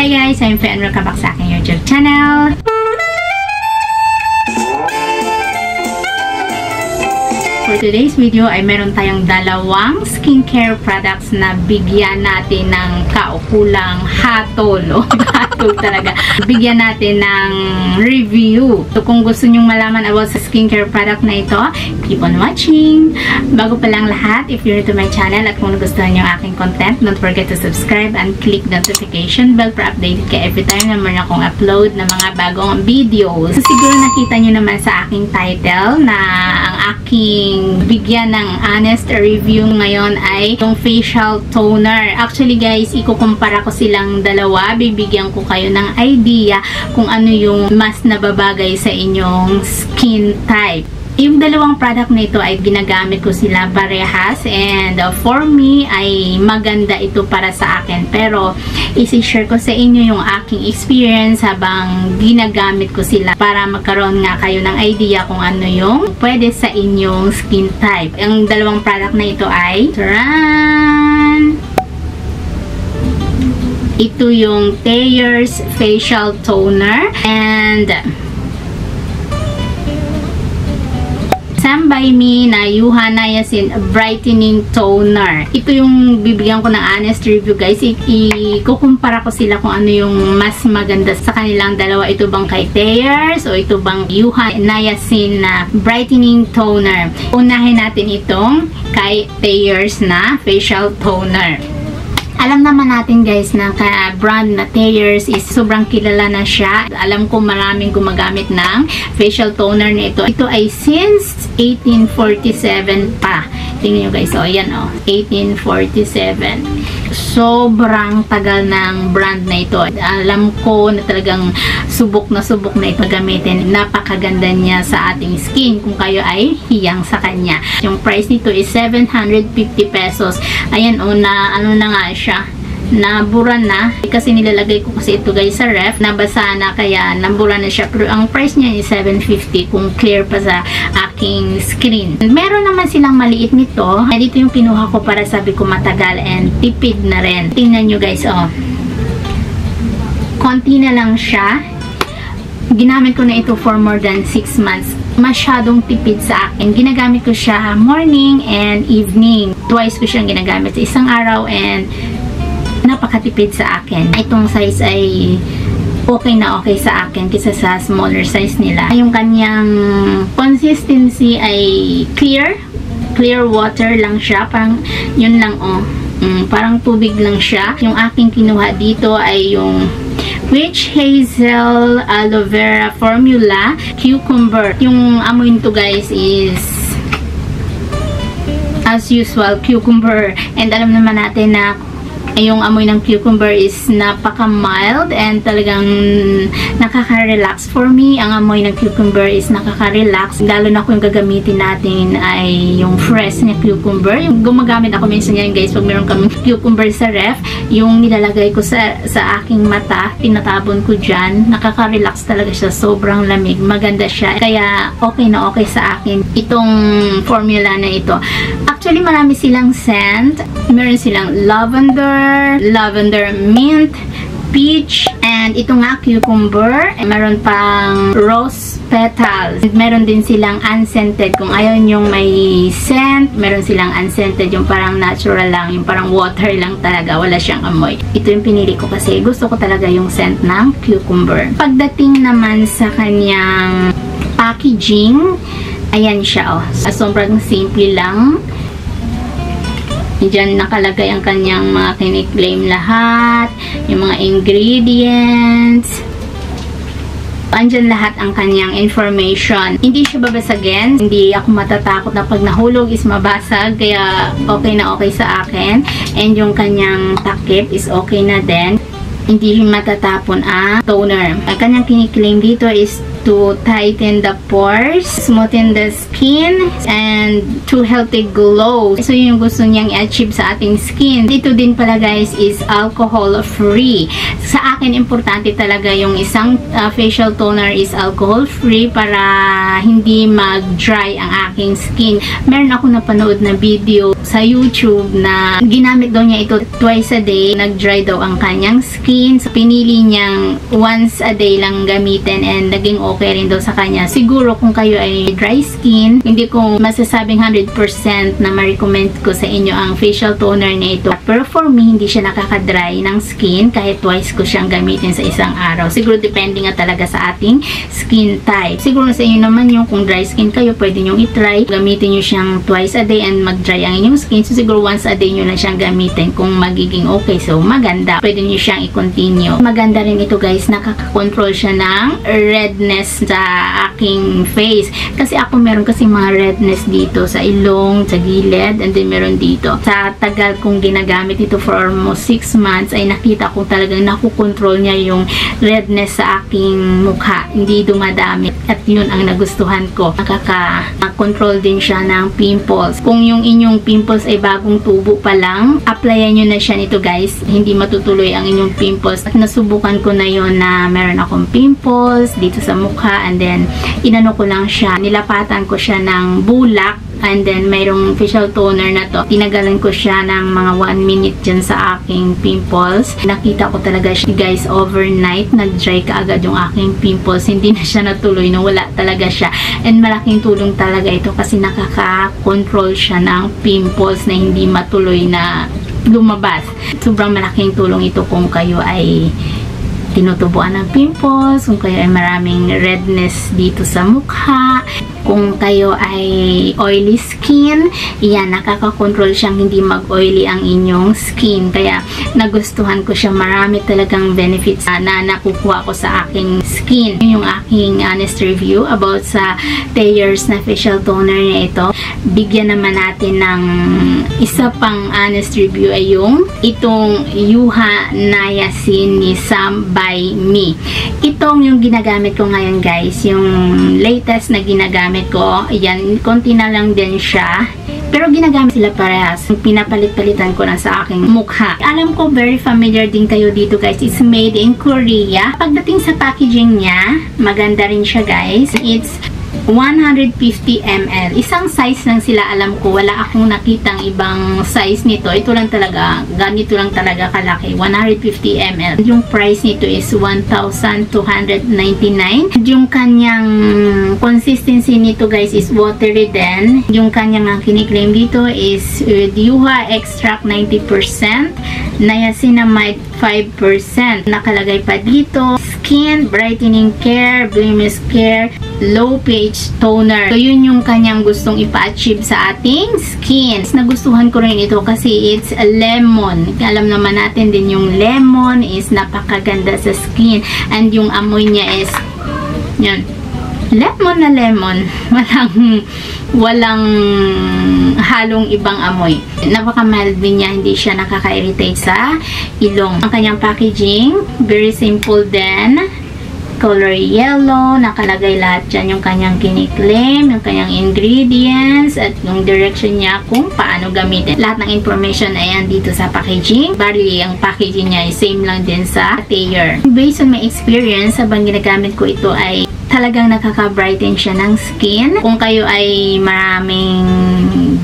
Hi guys, I'm Fe and welcome back sa aking YouTube channel. For today's video ay meron tayong dalawang skincare products na bigyan natin ng kaukulang hatol. Hatol talaga. Bigyan natin ng review. So kung gusto nyong malaman about sa skincare product na ito, keep on watching. Bago pa lang lahat, if you're new to my channel at kung nagustuhan nyo aking content, don't forget to subscribe and click notification bell para updated ka every time na meron akong upload na mga bagong videos. So siguro nakita nyo naman sa aking title na ang aking bigyan ng honest review ngayon ay yung facial toner. Actually guys, ikukumpara ko silang dalawa. Bibigyan ko kayo ng idea kung ano yung mas nababagay sa inyong skin type. Yung dalawang product na ito ay ginagamit ko sila parehas and for me ay maganda ito para sa akin. Pero isi-share ko sa inyo yung aking experience habang ginagamit ko sila para magkaroon nga kayo ng idea kung ano yung pwede sa inyong skin type. Ang dalawang product na ito ay taran! Ito yung Thayer's Facial Toner and Sam by Me na Yuha Niacin Brightening Toner. Ito yung bibigyan ko ng honest review guys. Ikukumpara ko sila kung ano yung mas maganda sa kanilang dalawa. Ito bang kay Thayer's o ito bang Yuha Niacin na Brightening Toner. Unahin natin itong kay Thayer's na Facial Toner. Alam naman natin guys na brand na Thayer's is sobrang kilala na siya. Alam ko maraming gumagamit ng facial toner na ito. Ito ay since 1847 pa. Tingnan nyo guys. O, yan o. 1847. Sobrang tagal ng brand na ito. Alam ko na talagang subok na ito gamitin. Napakaganda niya sa ating skin kung kayo ay hiyang sa kanya. Yung price nito is 750 pesos. Ayan o, na ano na nga siya. Nabura na kasi nilalagay ko kasi ito guys sa ref, nabasa na kaya nabura na siya, pero ang price niya is 750 kung clear pa sa aking screen. Meron naman silang maliit nito, and ito yung kinuha ko para sabi ko matagal and tipid na rin. Tingnan nyo guys, oh, konti na lang siya. Ginamit ko na ito for more than 6 months. Masyadong tipid sa akin. Ginagamit ko siya morning and evening. Twice ko siyang ginagamit sa isang araw and napakatipid sa akin. Itong size ay okay na okay sa akin kaysa sa smaller size nila. Yung kanyang consistency ay clear water lang siya. Parang yun lang oh. Parang tubig lang siya. Yung aking kinuha dito ay yung Witch Hazel Aloe Vera Formula Cucumber. Yung amoy nito guys is as usual cucumber, and alam naman natin na yung amoy ng cucumber is napaka-mild and talagang nakaka-relax. For me, ang amoy ng cucumber is nakaka-relax. Lalo na kung yung gagamitin natin ay yung fresh na cucumber. Yung gumagamit ako minsan yan guys, pag meron kami cucumber sa ref, yung nilalagay ko sa aking mata, tinatabon ko dyan. Nakaka-relax talaga siya. Sobrang lamig. Maganda siya. Kaya okay na okay sa akin itong formula na ito. Actually, marami silang scent. Meron silang lavender mint, peach, and ito nga cucumber. Meron pang rose petals. Meron din silang unscented. Kung ayaw nyong may scent, meron silang unscented. Yung parang natural lang. Yung parang water lang talaga. Wala siyang amoy. Ito yung pinili ko kasi gusto ko talaga yung scent ng cucumber. Pagdating naman sa kanyang packaging, ayan siya oh. Sobrang simple lang. Diyan nakalagay ang kanyang mga kiniklaim lahat, yung mga ingredients. Andyan lahat ang kanyang information. Hindi siya babasagin. Hindi ako matatakot na pag nahulog is mabasag. Kaya okay na okay sa akin. And yung kanyang takip is okay na din. Hindi matatapon ang toner. Ang kanyang kiniklaim dito is to tighten the pores, smoothen the skin, and to healthy glow. So, yung gusto niyang i-achieve sa ating skin. Dito din pala guys is alcohol-free. Sa akin, importante talaga yung isang facial toner is alcohol-free para hindi mag-dry ang aking skin. Meron ako napanood na video sa YouTube na ginamit daw niya ito twice a day. Nag-dry daw ang kanyang skin. So, pinili niyang once a day lang gamitin and naging okay rin daw sa kanya. Siguro kung kayo ay dry skin, hindi ko masasabing 100% na ma-recommend ko sa inyo ang facial toner na ito. Pero for me, hindi siya nakaka-dry ng skin kahit twice ko siyang gamitin sa isang araw. Siguro depende nga talaga sa ating skin type. Siguro sa inyo naman yung kung dry skin kayo, pwede nyo i-try. Gamitin nyo siyang twice a day and mag-dry ang inyong skin. So siguro once a day nyo na siyang gamitin kung magiging okay. So maganda. Pwede nyo siyang i-continue. Maganda rin ito guys, nakaka-control siya ng redness sa aking face. Kasi ako meron kasi mga redness dito sa ilong, sa gilid, and then meron dito. Sa tagal kong ginagamit ito for almost 6 months, ay nakita ko talagang nakukontrol niya yung redness sa aking mukha. Hindi dumadami. At yun ang nagustuhan ko. Nakaka-control din siya ng pimples. Kung yung inyong pimples ay bagong tubo pa lang, applyan nyo na siya nito guys. Hindi matutuloy ang inyong pimples. At nasubukan ko na yun na meron akong pimples dito sa mukha, and then inano ko lang siya, nilapatan ko siya ng bulak, and then mayroong facial toner na to. Tinagalan ko siya ng mga 1 minute dyan sa aking pimples. Nakita ko talaga siya guys, overnight nag-dry kaagad yung aking pimples. Hindi na siya natuloy, wala talaga siya. And malaking tulong talaga ito kasi nakaka-control siya ng pimples na hindi matuloy na lumabas. Sobrang malaking tulong ito kung kayo ay tinutubuan ng pimples, kung kayo ay maraming redness dito sa mukha, kung kayo ay oily skin, yan, nakaka-control siyang hindi mag-oily ang inyong skin. Kaya nagustuhan ko siya. Marami talagang benefits na nakukuha ko sa aking skin. Yun yung aking honest review about sa Thayers na facial toner na ito. Bigyan naman natin ng isa pang honest review ay yung itong Yuha Niacin ni Sam by Me. Itong yung ginagamit ko ngayon guys, yung latest na ginagamit ko, yan, konti na lang din siya. Pero ginagamit sila parehas. Pinapalit-palitan ko na sa aking mukha. Alam ko very familiar din kayo dito guys. It's made in Korea. Pagdating sa packaging niya, maganda rin siya guys. It's 150 ml. Isang size lang sila, alam ko. Wala akong nakitang ibang size nito. Ito lang talaga, ganito lang talaga kalaki. 150 ml. Yung price nito is 1,299. Yung kanyang consistency nito guys is watery din. Yung kanyang kiniklaim dito is with Yuha extract 90%, niacinamide 5%. Nakalagay pa dito, skin brightening care, blemish care, low pH toner. So, yun yung kanyang gustong ipa-achieve sa ating skin. Nagustuhan ko rin ito kasi it's a lemon. Alam naman natin din yung lemon is napakaganda sa skin. And yung amoy niya is yun, lemon na lemon. Walang halong ibang amoy. Napaka-mild din niya, hindi siya nakaka-irritate sa ilong. Ang kanyang packaging, very simple din. Color yellow, nakalagay lahat dyan yung kanyang kiniklaim, yung kanyang ingredients, at yung direction niya kung paano gamitin. Lahat ng information ayan dito sa packaging. Bali, ang packaging niya ay same lang din sa Thayer. Based on my experience, habang ginagamit ko ito ay talagang nakaka-brighten siya ng skin. Kung kayo ay maraming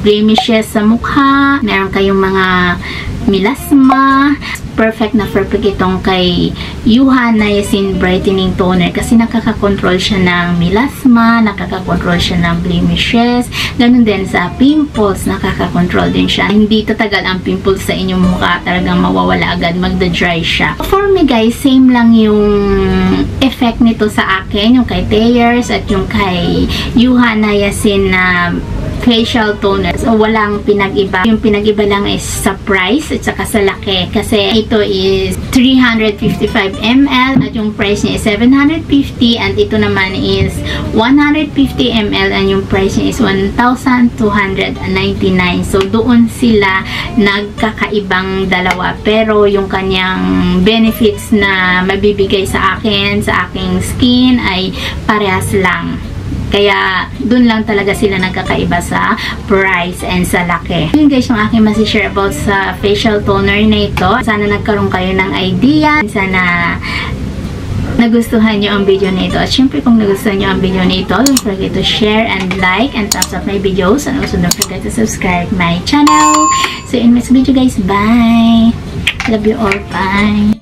blemishes sa mukha, meron kayong mga melasma, perfect na perfect itong kay Yuha Niacin Brightening Toner kasi nakaka-control siya ng melasma, nakaka-control siya ng blemishes, ganun din sa pimples, nakaka-control din siya. Hindi tatagal ang pimples sa inyong mukha, talagang mawawala agad, magda-dry siya. For me guys, same lang yung effect nito sa akin, yung kay Thayers at yung kay Yuha Niacin na facial toner. So, walang pinag-iba. Yung pinag-iba lang is sa price at saka sa laki. Kasi ito is 355 ml at yung price niya is 750 and ito naman is 150 ml and yung price niya is 1,299. So, doon sila nagkakaibang dalawa. Pero yung kanyang benefits na mabibigay sa akin, sa aking skin ay parehas lang. Kaya, dun lang talaga sila nagkakaiba sa price and sa laki. Yun guys, yung aking masishare about sa facial toner na ito. Sana nagkaroon kayo ng idea. Sana nagustuhan nyo ang video na ito. At syempre, kung nagustuhan nyo ang video na ito, don't forget to share and like and thumbs up my videos. And also, don't forget to subscribe my channel. So, in next video guys, bye! Love you all. Bye!